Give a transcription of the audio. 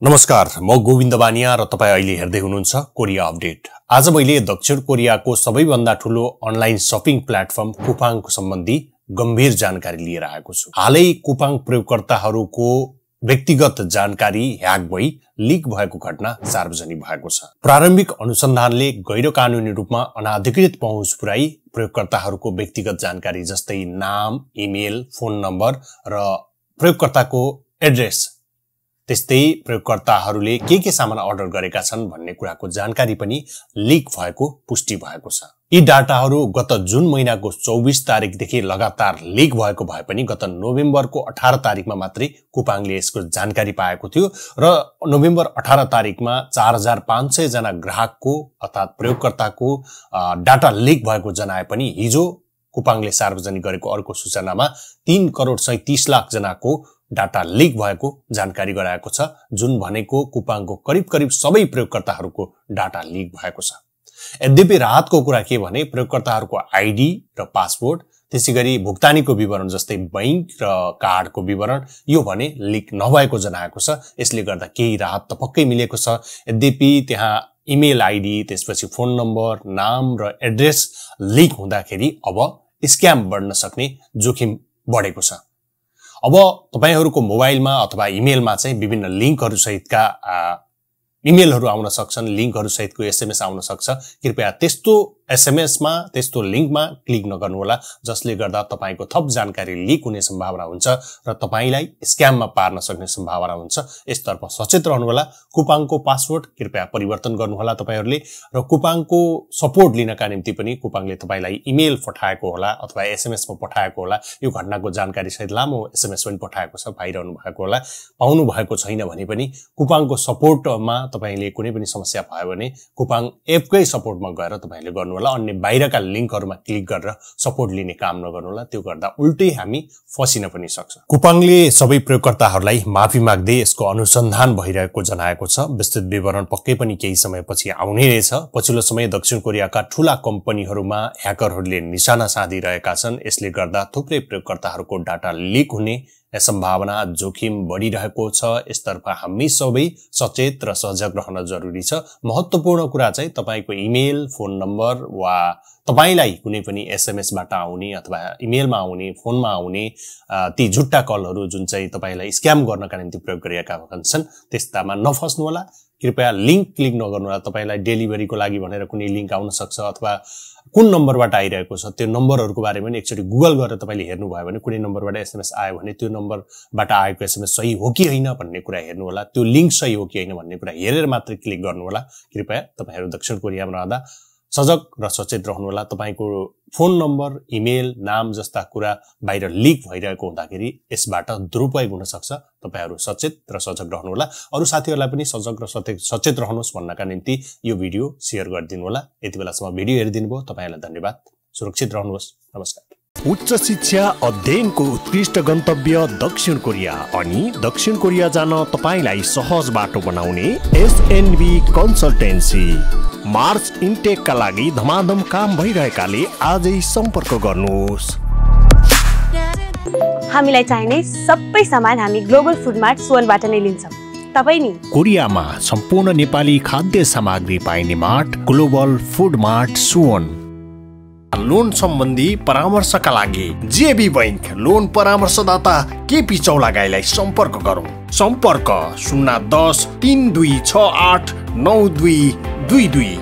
नमस्कार, म गोविन्द बानिया र तपाईं अहिले हेर्दै हुनुहुन्छ कोरिया अपडेट। आज मैले दक्षिण कोरियाको सबैभन्दा ठूलो अनलाइन शपिङ प्लेटफर्म कुपाङको सम्बन्धी गम्भीर जानकारी लिएर आएको छु। हालै कुपाङ प्रयोगकर्ताहरूको व्यक्तिगत जानकारी ह्याक भई लिक भएको घटना सार्वजनिक भएको छ। प्रारम्भिक अनुसन्धानले गैर कानूनी रूपमा अनाधिकृत पहुँच पुर्याई प्रयोगकर्ताहरूको व्यक्तिगत जानकारी जस्तै नाम, इमेल, फोन नम्बर र प्रयोगकर्ताको एड्रेस, त्यस्तै प्रयोगकर्ताहरूले के सामान अर्डर गरेका छन् भन्ने कुराको जानकारी पनि लिक भएको पुष्टि भएको छ। यी डाटाहरू गत जुन महिनाको 24 तारिकदेखि लगातार लिक भएको भए पनि गत नोभेम्बरको 18 तारिकमा मात्रै कुपाङले यसको जानकारी पाएको थियो र नोभेम्बर 18 तारिकमा 4500 जना ग्राहकको अर्थात् प्रयोगकर्ताको डाटा लिक भएको जनाए पनि हिजो कुपाङले सार्वजनिक गरेको अर्को सूचनामा 3,37,00,000 जनाको डाटा लिक भएको जानकारी गराएको छ, जुन भनेको कुपाङको करिब सबै प्रयोगकर्ताहरूको डाटा लिक भएको छ। यद्यपि राहतको कुरा के भने प्रयोगकर्ताहरूको आइडी र पासवर्ड, त्यसैगरी भुक्तानीको विवरण जस्तै बैंक र कार्डको विवरण यो भने लिक नभएको जनाएको छ। यसले गर्दा केही राहत त पक्कै मिलेको छ। यद्यपि त्यहाँ इमेल आइडी, त्यसपछि फोन नम्बर, नाम र एड्रेस लिक हुँदाखेरि अब स्क्याम बढ्न सक्ने जोखिम बढेको छ। अब तपाईहरुको मोबाइलमा अथवा इमेलमा चाहिँ विभिन्न लिंकहरु सहितका इमेलहरु आउन सक्छन्, लिंकहरु सहितको एसएमएस आउन सक्छ। कृपया त्यस्तो एसएमएसमा, त्यस्तो लिंकमा क्लिक नगर्नु होला, जसले गर्दा तपाईको थप जानकारी लिक हुने सम्भावना हुन्छ र तपाईलाई स्क्याममा पार्न सक्ने सम्भावना हुन्छ। यसतर्फ सचेत रहनु होला। कुपाङको पासवर्ड कृपया परिवर्तन गर्नु होला तपाईहरुले र कुपाङको सपोर्ट लिनका निम्ति पनि कुपाङले तपाईलाई इमेल पठाएको होला अथवा एसएमएसमा पठाएको होला। यो घटनाको जानकारी सहित लामो एसएमएस पनि पठाएको छ, पाइरहनु भएको होला। पाउनु भएको छैन भने पनि कुपाङको सपोर्टमा तपाईले कुनै पनि समस्या भयो भने कुपाङ एपकै सपोर्टमा गएर तपाईले गर्नु होला। अन्य बाहिरका लिंकहरुमा क्लिक गरेर सपोर्ट लिने काम नगर्नु होला, त्यो गर्दा उल्टै हामी फसिन पनि सक्छ। कुपाङले सबै प्रयोगकर्ताहरूलाई माफी माग्दै यसको अनुसन्धान भइरहेको जनाएको छ। विस्तृत विवरण पक्कै पनि केही समयपछि आउने रहेछ। पछिल्लो समय दक्षिण कोरियाका ठूला कम्पनीहरुमा ह्याकरहरूले निशाना साधिरहेका छन्। यसले गर्दा थुप्रै प्रयोगकर्ताहरूको डाटा लिक हुने सम्भावना, जोखिम बढिरहेको छ। यसतर्फ हामी सबै सचेत र सजग रहन जरुरी छ। महत्त्वपूर्ण कुरा चाहिँ तपाईको इमेल, फोन नम्बर वा तपाईलाई कुनै पनि एसएमएसबाट आउने अथवा इमेलमा आउने, फोनमा आउने ती झुट्टा कलहरु जुन चाहिँ तपाईलाई स्क्याम गर्नका निम्ति प्रयोग गरिएका हुन्छन्, त्यस्तामा नफस्नु होला। कृपया लिंक क्लिक नगर्नु होला। तपाईलाई डेलिभरीको लागि भनेर कुनै लिंक आउन सक्छ अथवा कुन नम्बरबाट आइरहेको छ त्यो नम्बरहरुको बारेमा पनि एकचोटी गुगल गरेर तपाईले हेर्नु भयो भने कुनै नम्बरबाट एसएमएस आयो भने त्यो नम्बरबाट आएको एसएमएस सही हो कि हैन भन्ने कुरा हेर्नु होला। त्यो लिंक सही हो कि हैन भन्ने कुरा हेरेर मात्र क्लिक गर्नु होला। कृपया तपाईहरु दक्षिण कोरियामा रहँदा सजग र सचेत रहनु होला। तपाईको फोन नम्बर, इमेल, नाम जस्ता कुरा बाहिर लिक भइरहेको हुँदाखेरि यसबाट दुरुपयोग हुन सक्छ। तपाईहरु सचेत र सजग रहनु होला। अरु साथीहरुलाई पनि सजग र सचेत रहनुहोस् भन्नका निम्ति यो भिडियो शेयर गरिदिनु होला। यति बेलासम्म भिडियो हेरिदिनु भयो, तपाईलाई धन्यवाद। सुरक्षित रहनुहोस्। नमस्कार। उच्च शिक्षा अध्ययनको उत्कृष्ट गन्तव्य दक्षिण कोरिया अनि दक्षिण कोरिया जान तपाईलाई सहज बाटो बनाउने एसएनबी कन्सल्टेन्सी। मार्च इन्टेकका लागि धमाधम काम भइरहेकाले आजै सम्पर्क गर्नुहोस्। हामीलाई चाहिने सबै सामान हामी ग्लोबल फुड मार्ट सुवनबाट नै लिन्छौं। तपाई नि कोरियामा सम्पूर्ण नेपाली खाद्य सामग्री पाइने मार्ट ग्लोबल फुड मार्ट सुवन। लोन सम्बन्धी परामर्शका लागि जेबी बैंक लोन परामर्शदाता केपी चौलागाईलाई सम्पर्क गरौँ। सम्पर्क 010 3268 9222।